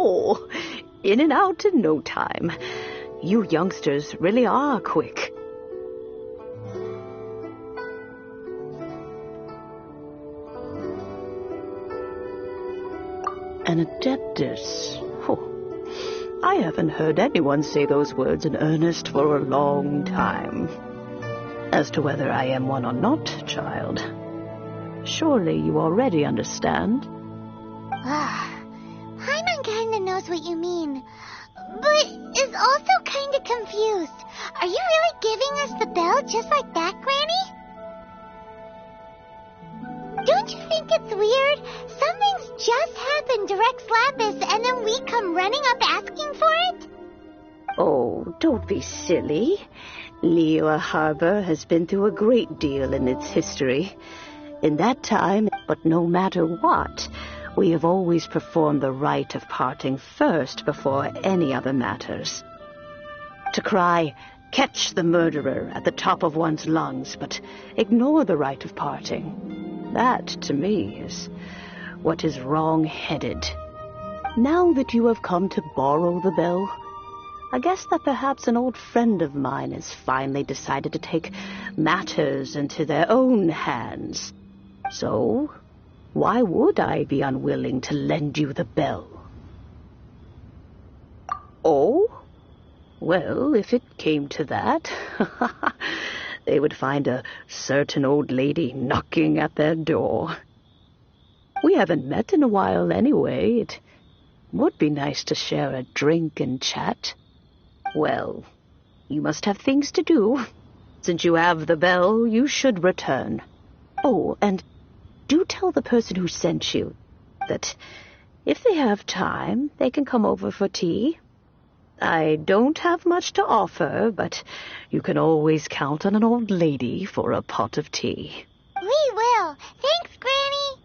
Oh, in and out in no time. You youngsters really are quick. An adeptus. Oh, I haven't heard anyone say those words in earnest for a long time. As to whether I am one or not, child, surely you already understand. Paimon kinda knows what you mean, but is also kinda confused. Are you really giving us the bell just like that, Granny? Don't you think it's weird? Something's just happened to Rex Lapis and then we come running up asking for it? Oh, don't be silly. Liyue Harbor has been through a great deal in its history. In that time, but no matter what, we have always performed the rite of parting first before any other matters. To cry, "Catch the murderer," at the top of one's lungs, but ignore the rite of parting. That, to me, is what is wrong-headed. Now that you have come to borrow the bell, I guess that perhaps an old friend of mine has finally decided to take matters into their own hands. So, why would I be unwilling to lend you the bell? Oh? Well, if it came to that, they would find a certain old lady knocking at their door. We haven't met in a while anyway. It would be nice to share a drink and chat. Well, you must have things to do. Since you have the bell, you should return. Oh, and do tell the person who sent you that if they have time, they can come over for tea. I don't have much to offer, but you can always count on an old lady for a pot of tea. We will. Thanks, Granny.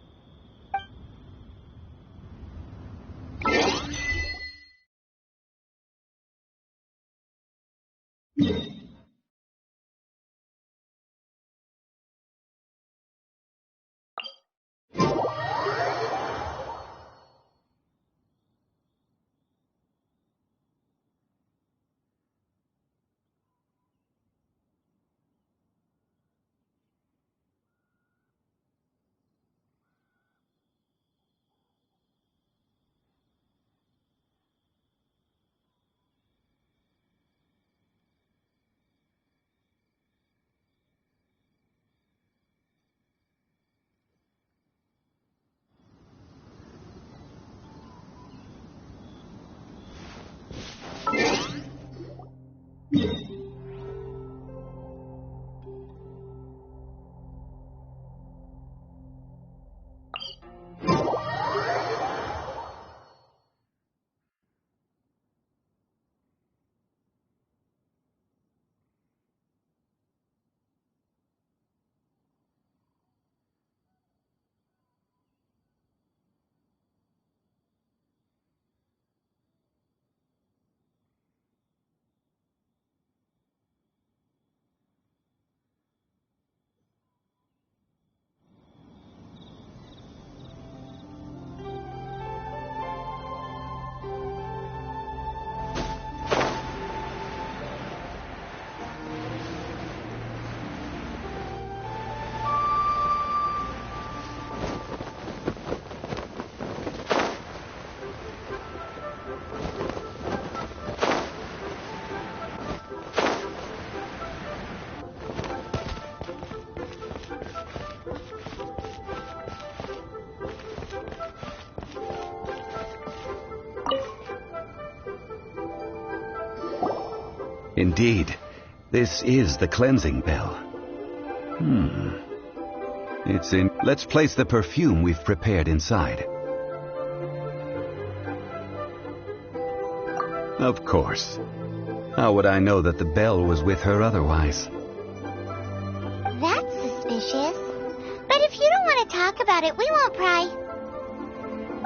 Indeed, this is the cleansing bell. It's in... Let's place the perfume we've prepared inside. Of course. How would I know that the bell was with her otherwise? That's suspicious. But if you don't want to talk about it, we won't pry.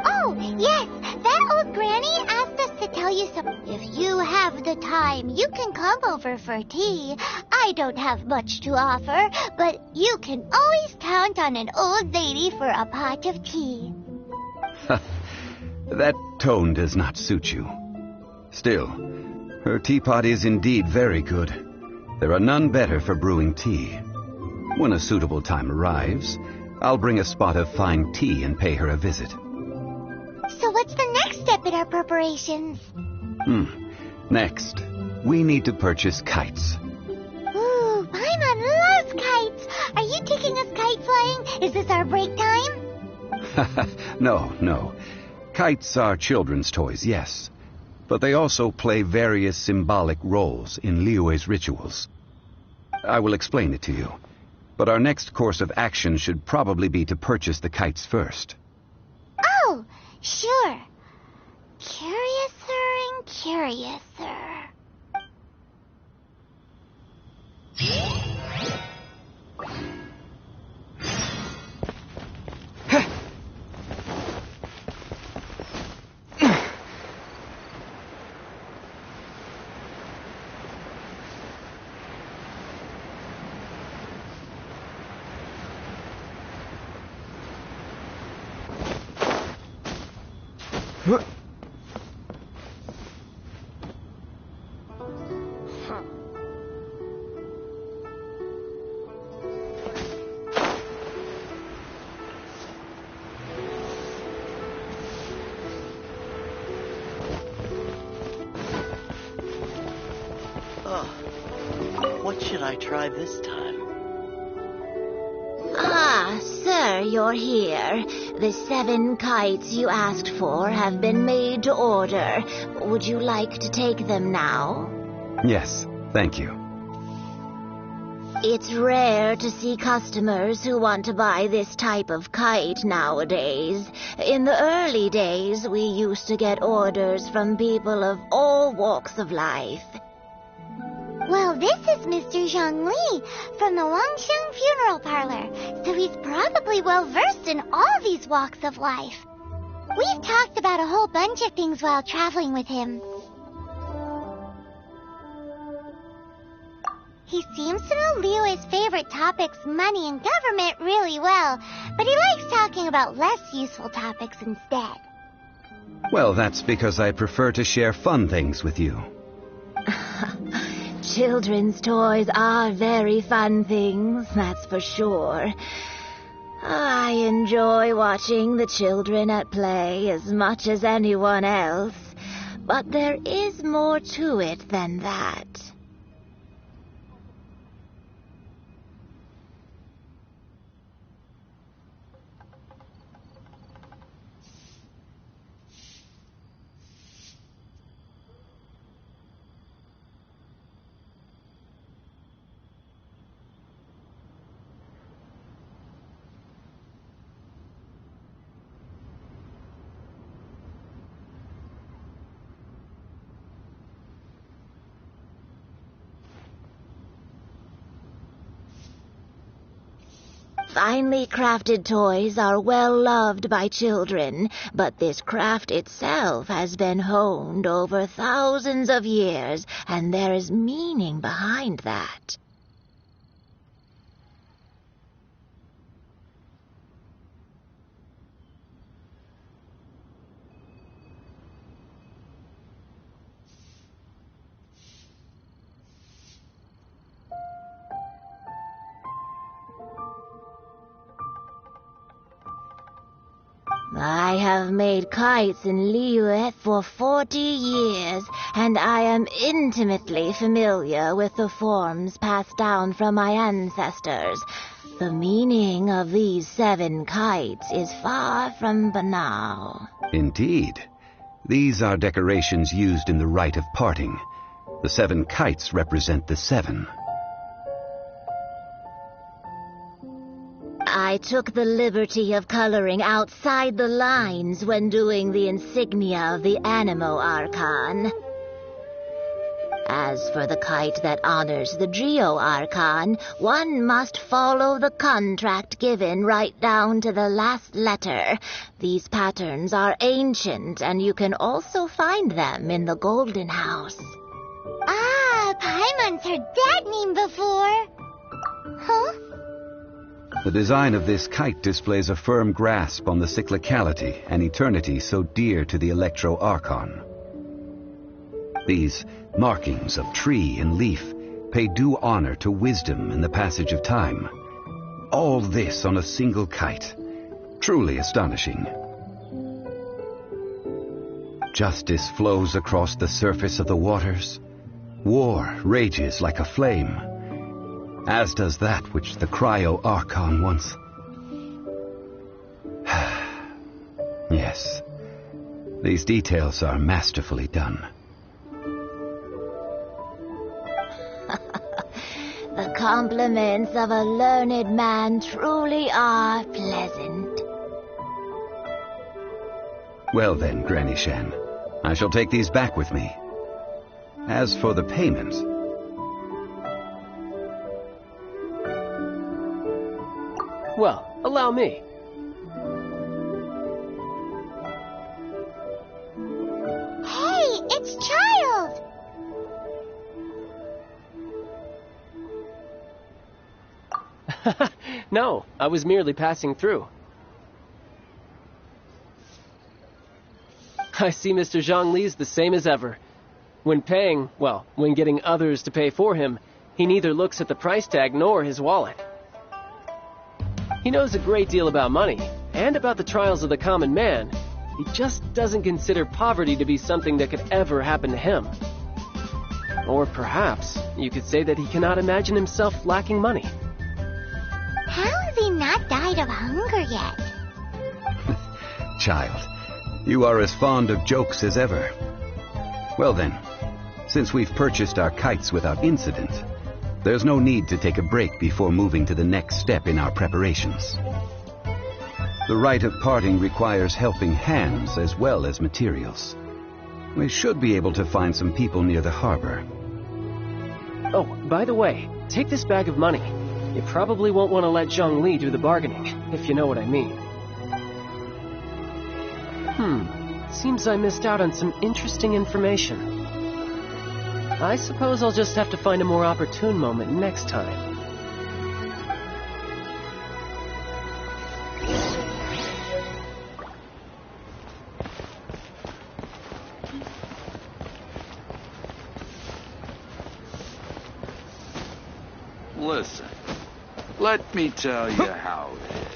Oh, yes, that old granny asked us to tell you something. If you have the time, you can come over for tea. I don't have much to offer, but you can always count on an old lady for a pot of tea. That tone does not suit you. Still, her teapot is indeed very good. There are none better for brewing tea. When a suitable time arrives, I'll bring a spot of fine tea and pay her a visit. So what's the next step in our preparations? Next, we need to purchase kites. Ooh, Paimon loves kites. Are you taking us kite flying? Is this our break time? No. Kites are children's toys, yes. But they also play various symbolic roles in Liyue's rituals. I will explain it to you. But our next course of action should probably be to purchase the kites first. Oh, sure. Curiouser and curiouser. What should I try this time? Ah, sir, you're here. The 7 kites you asked for have been made to order. Would you like to take them now? Yes, thank you. It's rare to see customers who want to buy this type of kite nowadays. In the early days, we used to get orders from people of all walks of life. Well, this is Mr. Zhongli from the Wangsheng Funeral Parlor, so he's probably well-versed in all these walks of life. We've talked about a whole bunch of things while traveling with him. He seems to know Liyue's favorite topics, money and government, really well, but he likes talking about less useful topics instead. Well, that's because I prefer to share fun things with you. Children's toys are very fun things, that's for sure. I enjoy watching the children at play as much as anyone else, but there is more to it than that. Finely crafted toys are well loved by children, but this craft itself has been honed over thousands of years, and there is meaning behind that. I have made kites in Liyue for 40 years, and I am intimately familiar with the forms passed down from my ancestors. The meaning of these 7 kites is far from banal. Indeed. These are decorations used in the rite of parting. The 7 kites represent the 7. I took the liberty of coloring outside the lines when doing the insignia of the Animo Archon. As for the kite that honors the Geo Archon, one must follow the contract given right down to the last letter. These patterns are ancient, and you can also find them in the Golden House. Ah, Paimon's heard that name before. Huh? The design of this kite displays a firm grasp on the cyclicality and eternity so dear to the Electro-Archon. These markings of tree and leaf pay due honor to wisdom and the passage of time. All this on a single kite. Truly astonishing. Justice flows across the surface of the waters. War rages like a flame, as does that which the Cryo-Archon once... Yes, these details are masterfully done. The compliments of a learned man truly are pleasant. Well then, Granny Shan, I shall take these back with me. As for the payment... Well, allow me. Hey, it's Child! No, I was merely passing through. I see Mr. Zhongli's the same as ever. When paying, well, when getting others to pay for him, he neither looks at the price tag nor his wallet. He knows a great deal about money, and about the trials of the common man. He just doesn't consider poverty to be something that could ever happen to him. Or perhaps you could say that he cannot imagine himself lacking money. How has he not died of hunger yet? Child, you are as fond of jokes as ever. Well then, since we've purchased our kites without incident, there's no need to take a break before moving to the next step in our preparations. The rite of parting requires helping hands as well as materials. We should be able to find some people near the harbor. Oh, by the way, take this bag of money. You probably won't want to let Zhongli do the bargaining, if you know what I mean. Seems I missed out on some interesting information. I suppose I'll just have to find a more opportune moment next time. Listen, let me tell you how it is.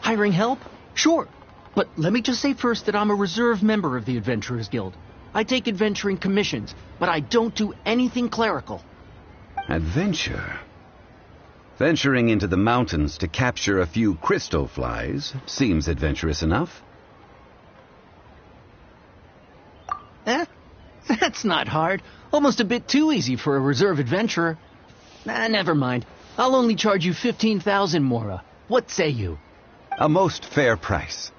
Hiring help? Sure. But let me just say first that I'm a reserve member of the Adventurers Guild. I take adventuring commissions, but I don't do anything clerical. Adventure? Venturing into the mountains to capture a few crystal flies seems adventurous enough. That's not hard. Almost a bit too easy for a reserve adventurer. Never mind. I'll only charge you 15,000 mora. What say you? A most fair price.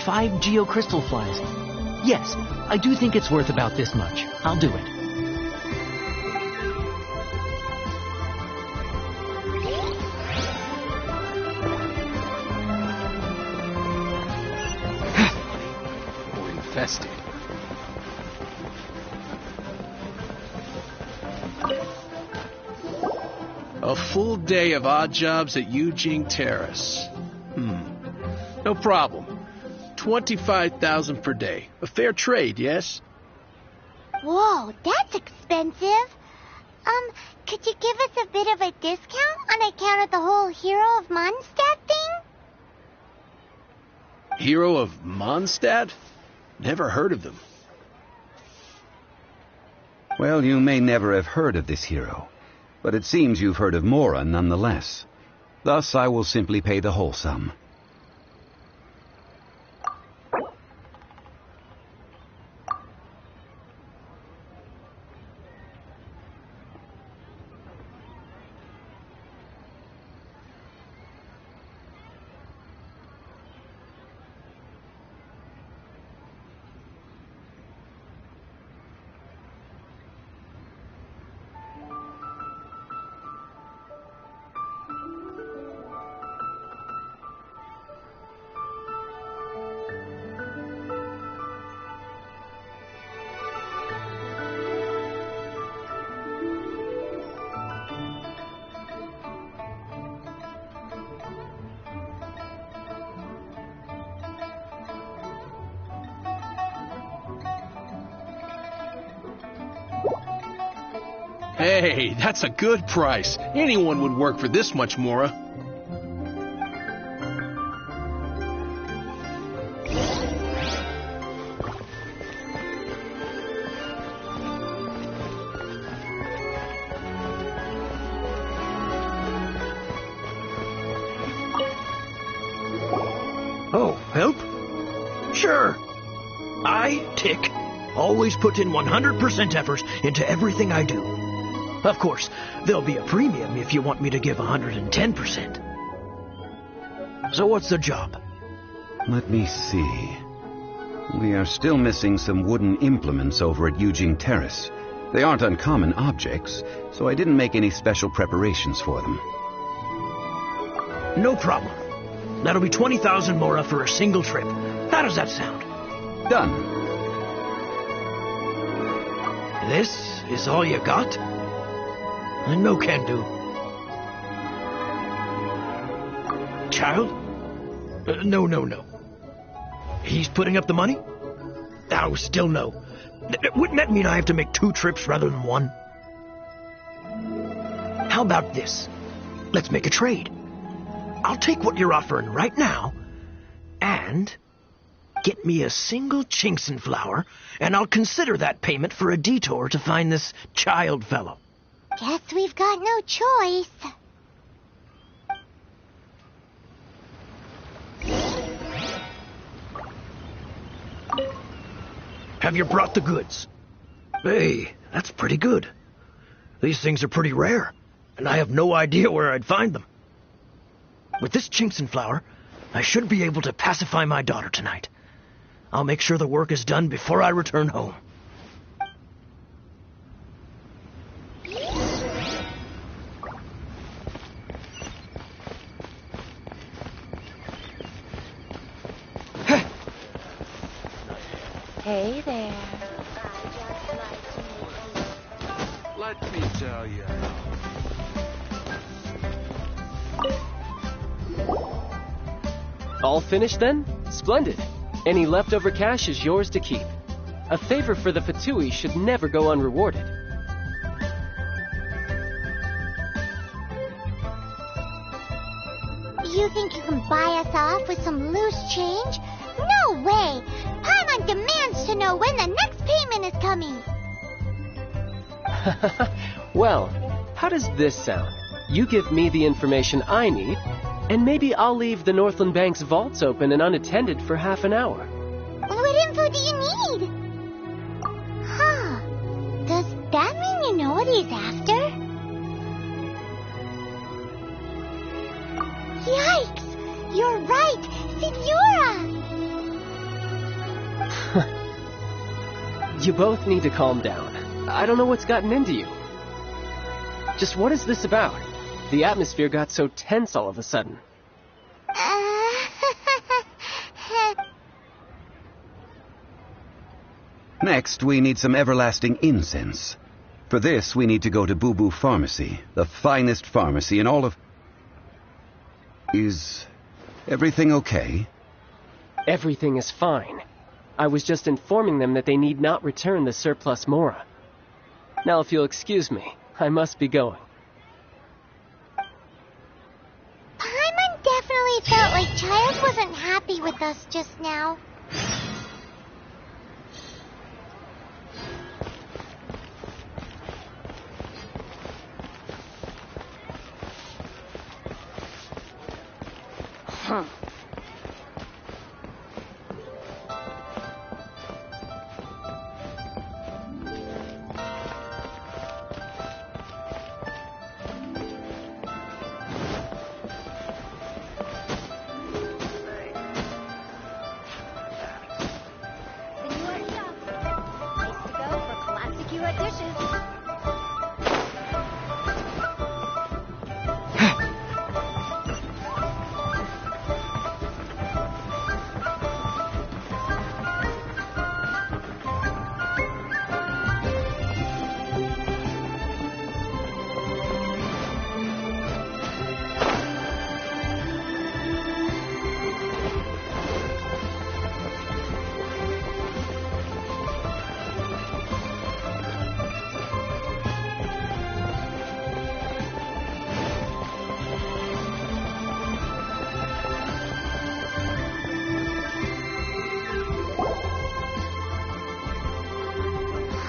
Five geocrystal flies. Yes, I do think it's worth about this much. I'll do it. We're infested. A full day of odd jobs at Eugene Terrace. No problem. 25,000 per day. A fair trade, yes? Whoa, that's expensive. Could you give us a bit of a discount on account of the whole Hero of Mondstadt thing? Hero of Mondstadt? Never heard of them. Well, you may never have heard of this hero, but it seems you've heard of Mora nonetheless. Thus, I will simply pay the whole sum. Hey, that's a good price. Anyone would work for this much, Mora. Oh, help? Sure. I, Tick, always put in 100% effort into everything I do. Of course, there'll be a premium if you want me to give 110%. So what's the job? Let me see. We are still missing some wooden implements over at Yujing Terrace. They aren't uncommon objects, so I didn't make any special preparations for them. No problem. That'll be 20,000 Mora for a single trip. How does that sound? Done. This is all you got? No can do. Child? No. He's putting up the money? Oh, still no. Wouldn't that mean I have to make 2 trips rather than 1? How about this? Let's make a trade. I'll take what you're offering right now, and get me a single Ginshin flower, and I'll consider that payment for a detour to find this child fellow. Guess we've got no choice. Have you brought the goods? Hey, that's pretty good. These things are pretty rare, and I have no idea where I'd find them. With this Ginshin flower, I should be able to pacify my daughter tonight. I'll make sure the work is done before I return home. Hey there. Let me tell you. All finished then? Splendid. Any leftover cash is yours to keep. A favor for the Fatui should never go unrewarded. You think you can buy us off with some loose change? No way! Paimon demands to know when the next payment is coming. Well, how does this sound? You give me the information I need, and maybe I'll leave the Northland Bank's vaults open and unattended for half an hour. What info do you need? Huh. Does that mean you know what he's after? Yikes! You're right! Signora! You both need to calm down. I don't know what's gotten into you. Just what is this about? The atmosphere got so tense all of a sudden. Next, we need some everlasting incense. For this, we need to go to Boo Boo Pharmacy, the finest pharmacy in all of... Is everything okay? Everything is fine. I was just informing them that they need not return the surplus Mora. Now, if you'll excuse me, I must be going. Paimon definitely really felt like Child wasn't happy with us just now.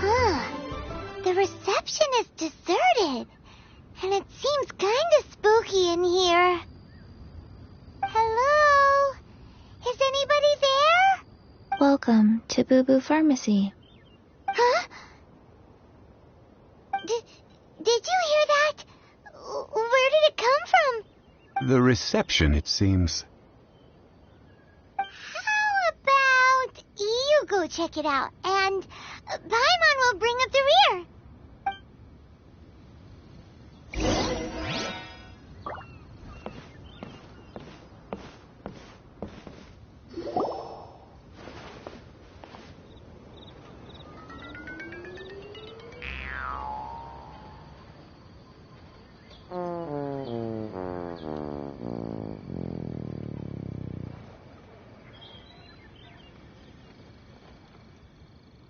Huh. The reception is deserted, and it seems kinda spooky in here. Hello? Is anybody there? Welcome to Boo Boo Pharmacy. Huh? Did you hear that? Where did it come from? The reception, it seems. How about you go check it out, and Paimon will bring up the rear.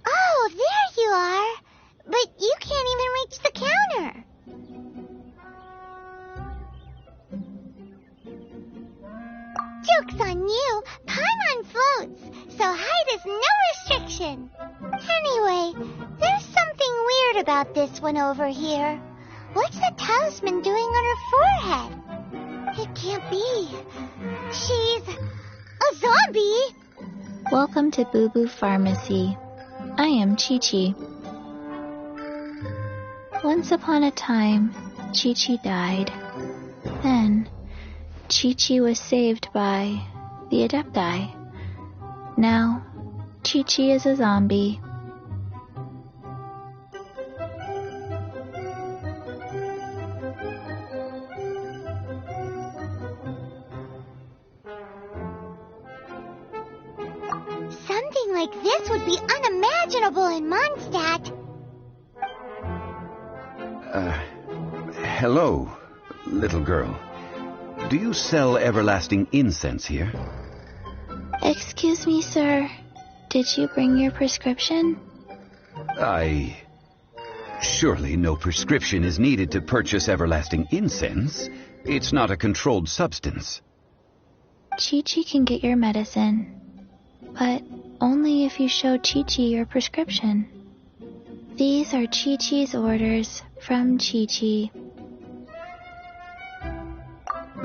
Oh, there you are. But you can't even reach the counter. Joke's on you. Paimon floats, so height is no restriction. Anyway, there's something weird about this one over here. What's the talisman doing on her forehead? It can't be. She's a zombie. Welcome to Boo Boo Pharmacy. I am Chi-Chi. Once upon a time, Chi-Chi died. Then, Chi-Chi was saved by the Adepti. Now, Chi-Chi is a zombie. Something like this would be unimaginable in Mondstadt. Hello, little girl. Do you sell everlasting incense here? Excuse me, sir. Did you bring your prescription? Surely no prescription is needed to purchase everlasting incense. It's not a controlled substance. Chi-Chi can get your medicine, but only if you show Chi-Chi your prescription. These are Chi-Chi's orders from Chi-Chi.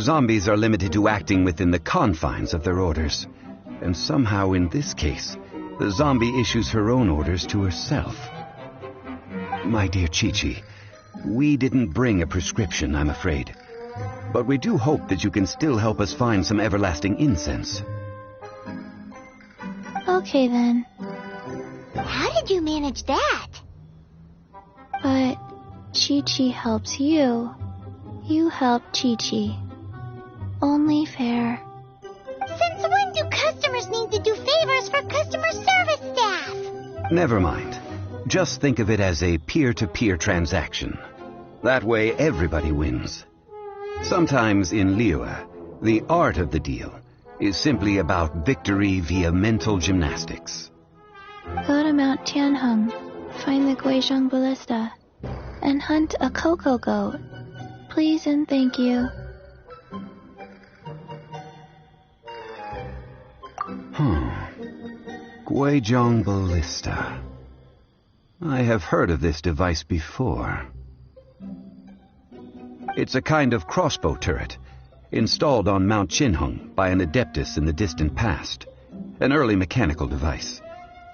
Zombies are limited to acting within the confines of their orders. And somehow in this case, the zombie issues her own orders to herself. My dear Chi-Chi, we didn't bring a prescription, I'm afraid. But we do hope that you can still help us find some everlasting incense. Okay then, How did you manage that? but Chi-Chi helps you. You help Chi-Chi. Only fair. Since when do customers need to do favors for customer service staff? Never mind. Just think of it as a peer-to-peer transaction. That way everybody wins. Sometimes in Liyue, the art of the deal is simply about victory via mental gymnastics. Go to Mount Tianheng, find the Guizhong Ballista, and hunt a cocoa goat. Please and thank you. Guizhong Ballista. I have heard of this device before. It's a kind of crossbow turret, installed on Mount Qinheng by an adeptus in the distant past. An early mechanical device.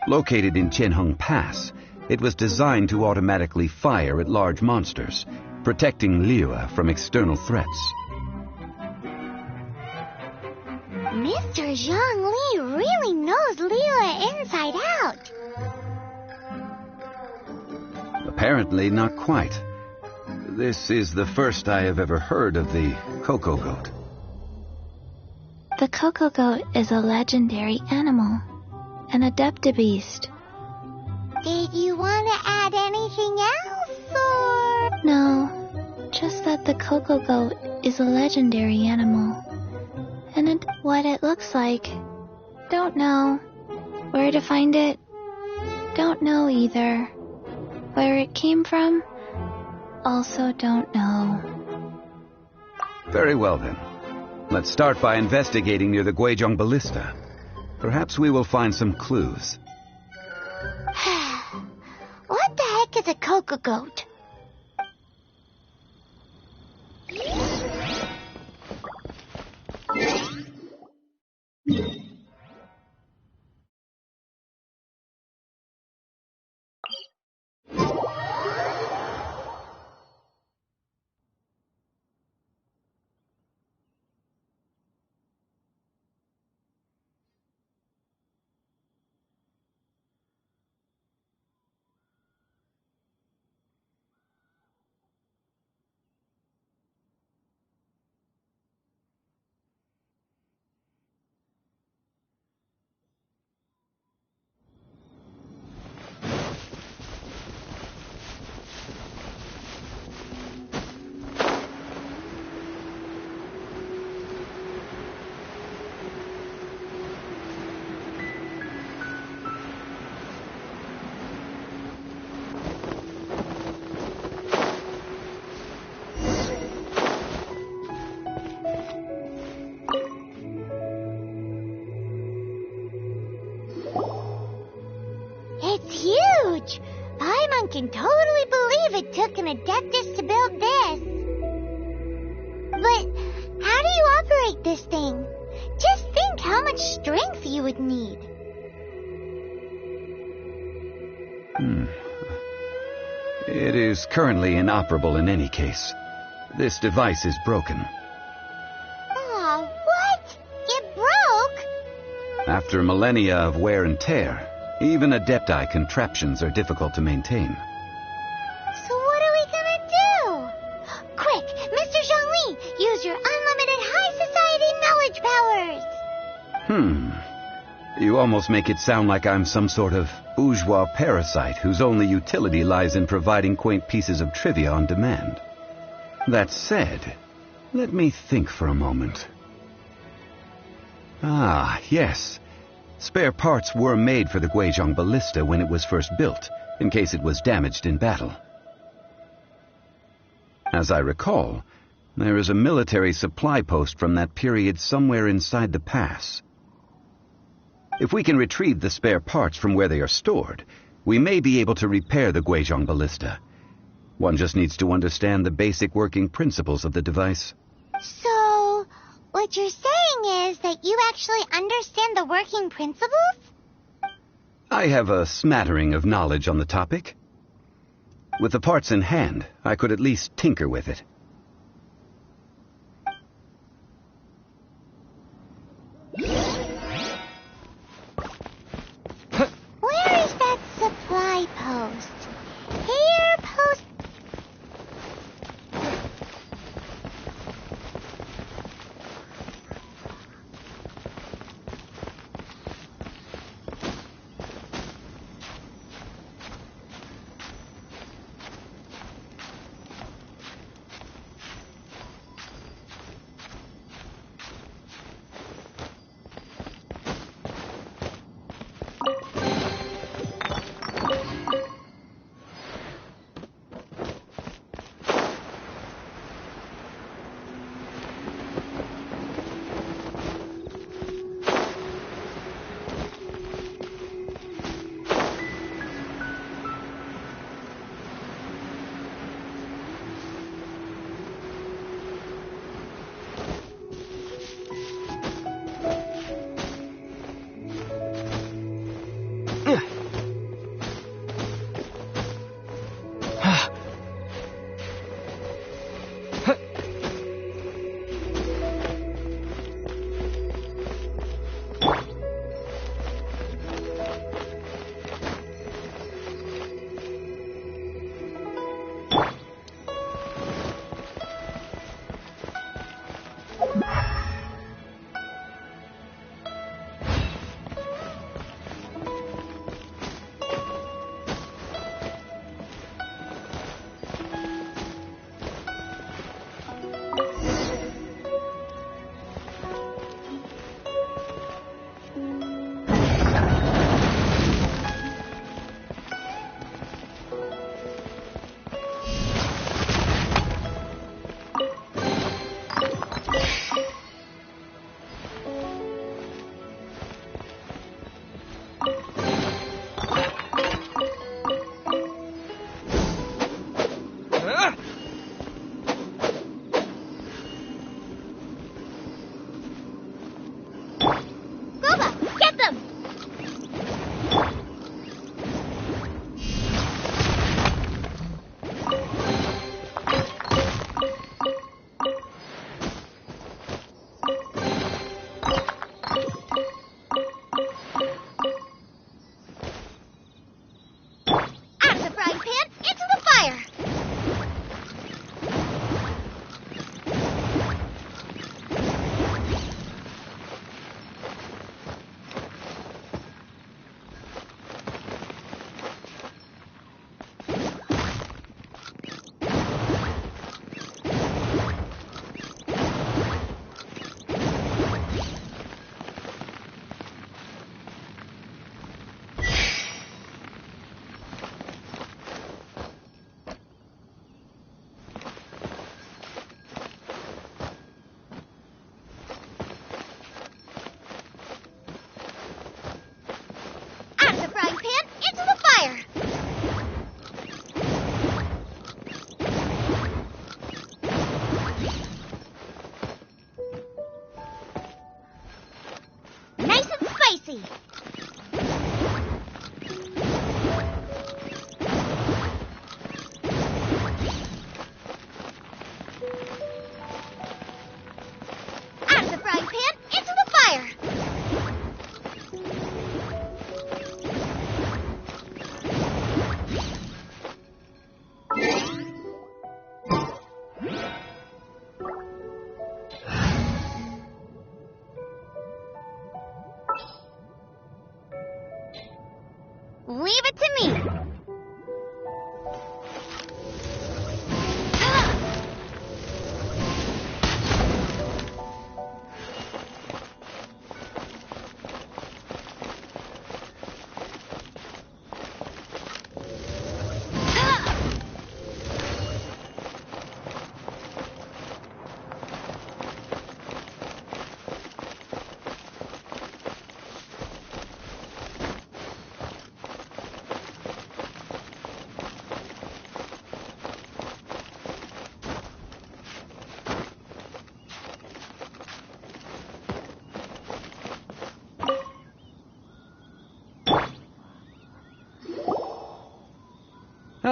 Located in Qinheng Pass, it was designed to automatically fire at large monsters, protecting Liyue from external threats. Mr. Zhongli really knows Liyue inside out. Apparently not quite. This is the first I have ever heard of the Coco Goat. The Coco Goat is a legendary animal, an adeptabeast. Did you want to add anything else, or...? No, just that the Coco Goat is a legendary animal. And what it looks like, don't know. Where to find it, don't know either. Where it came from, also don't know. Very well then. Let's start by investigating near the Guizhong Ballista. Perhaps we will find some clues. What the heck is a Coco Goat? It's huge! Paimon can totally believe it took an adeptus to build this. But how do you operate this thing? Just think how much strength you would need. It is currently inoperable in any case. This device is broken. Aw, what? It broke? After millennia of wear and tear, even adepti contraptions are difficult to maintain. So what are we gonna do? Quick, Mr. Zhongli, use your unlimited high society knowledge powers! You almost make it sound like I'm some sort of bourgeois parasite whose only utility lies in providing quaint pieces of trivia on demand. That said, let me think for a moment. Ah, yes. Spare parts were made for the Guizhong Ballista when it was first built, in case it was damaged in battle. As I recall, there is a military supply post from that period somewhere inside the pass. If we can retrieve the spare parts from where they are stored, we may be able to repair the Guizhong Ballista. One just needs to understand the basic working principles of the device. So, what you're saying is that you actually understand the working principles? I have a smattering of knowledge on the topic. With the parts in hand, I could at least tinker with it. Where is that supply post? Here, post...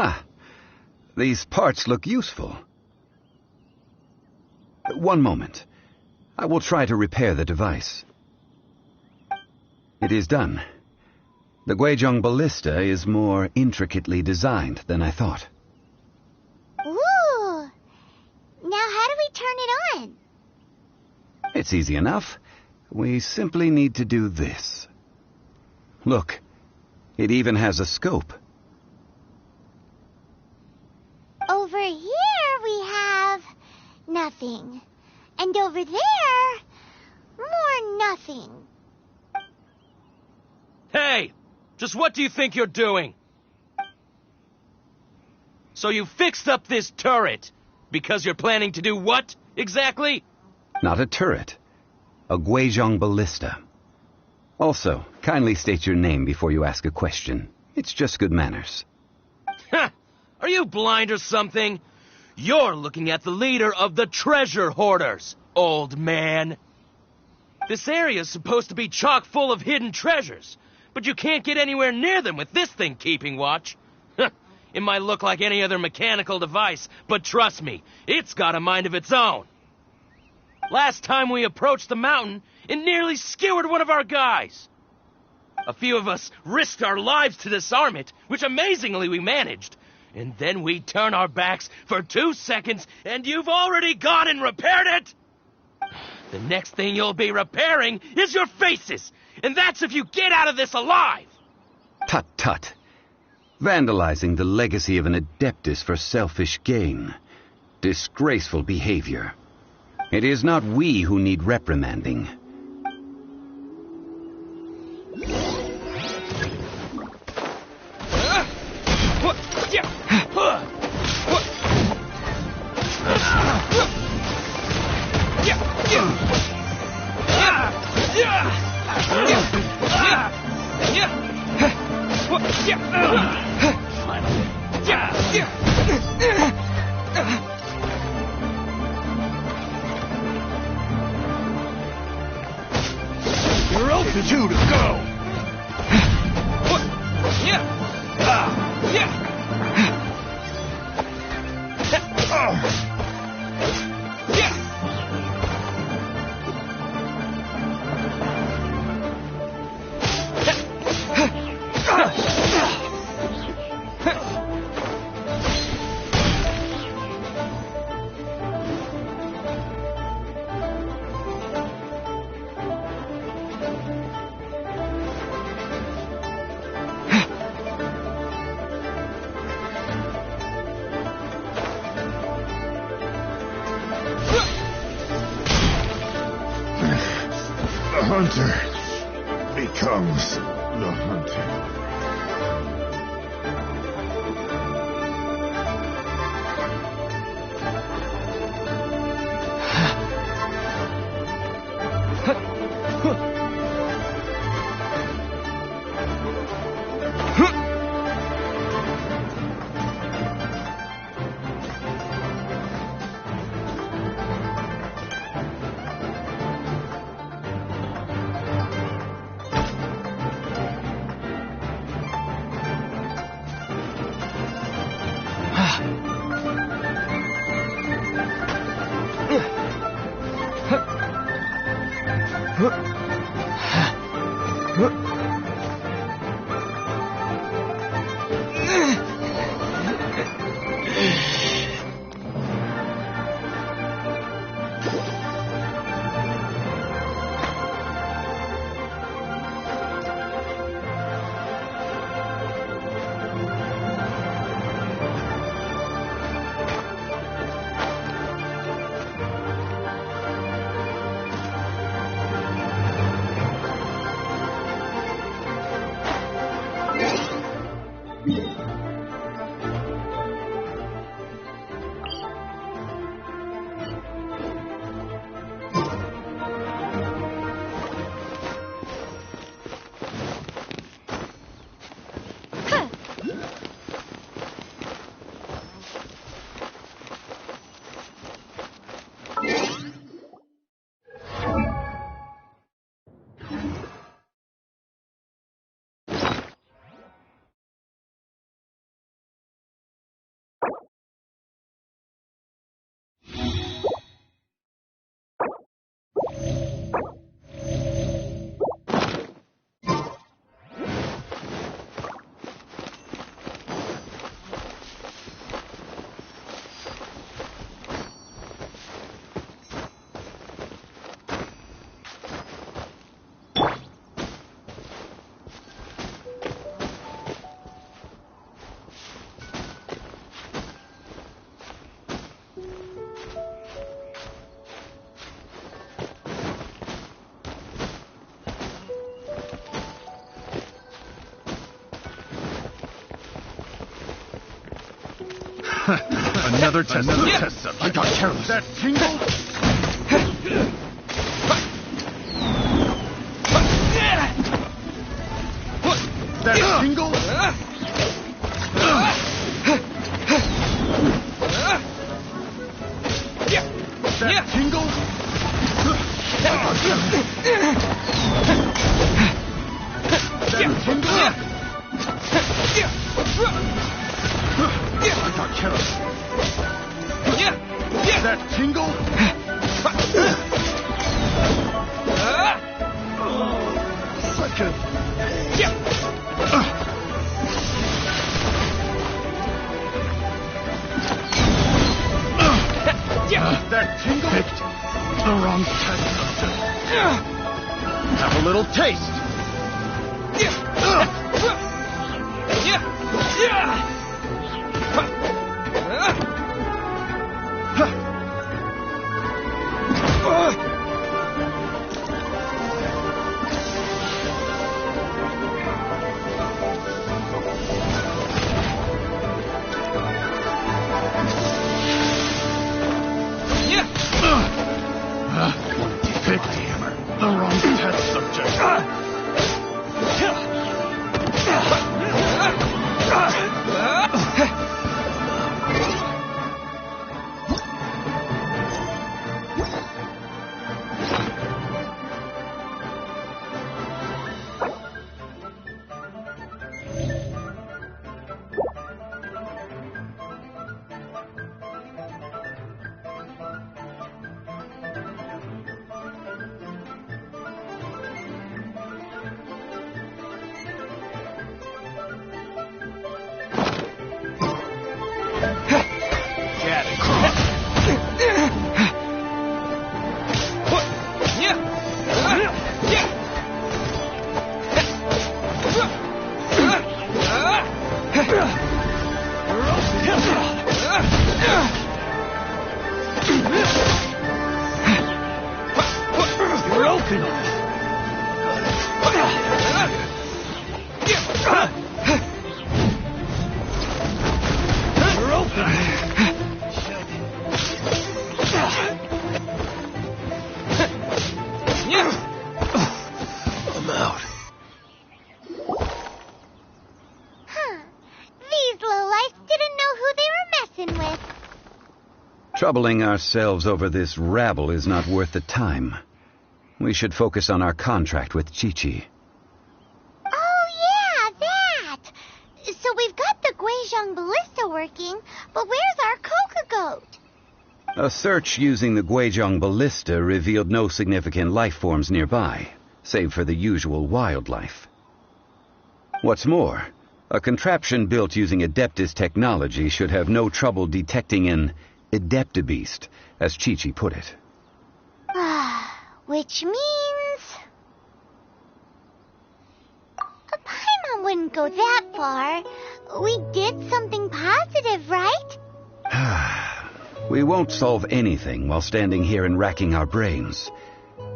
Ah, these parts look useful. One moment. I will try to repair the device. It is done. The Guizhong ballista is more intricately designed than I thought. Ooh! Now how do we turn it on? It's easy enough. We simply need to do this. Look, it even has a scope. Over here we have nothing. And over there, more nothing. Hey! Just what do you think you're doing? So you fixed up this turret because you're planning to do what, exactly? Not a turret. A Guizhong ballista. Also, kindly state your name before you ask a question. It's just good manners. Ha! Are you blind or something? You're looking at the leader of the treasure hoarders, old man. This area's supposed to be chock full of hidden treasures, but you can't get anywhere near them with this thing keeping watch. It might look like any other mechanical device, but trust me, it's got a mind of its own. Last time we approached the mountain, it nearly skewered one of our guys. A few of us risked our lives to disarm it, which amazingly we managed. And then we turn our backs for 2 seconds, and you've already gone and repaired it? The next thing you'll be repairing is your faces, and that's if you get out of this alive! Tut tut. Vandalizing the legacy of an Adeptus for selfish gain. Disgraceful behavior. It is not we who need reprimanding. You're open to go. The hunter becomes the hunted. Another test subject. I got careless. That tingle? That tingle? That tingle? That tingle? I got careless. That tingle? Second. That tingle? Picked the wrong test subject. Have a little taste. Picked the wrong test subject. I'm out. These lowlifes didn't know who they were messing with. Troubling ourselves over this rabble is not worth the time. We should focus on our contract with Chi-Chi. Oh, yeah, that! So we've got the Guizhong ballista working, but where's our Coca-Goat? A search using the Guizhong ballista revealed no significant life forms nearby, save for the usual wildlife. What's more, a contraption built using Adeptus technology should have no trouble detecting an Adeptabeast, as Chi-Chi put it. Which means... Paimon wouldn't go that far. We did something positive, right? We won't solve anything while standing here and racking our brains.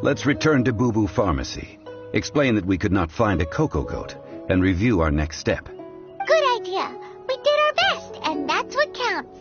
Let's return to Boo Boo Pharmacy, explain that we could not find a Coco-Goat, and review our next step. Good idea. We did our best, and that's what counts.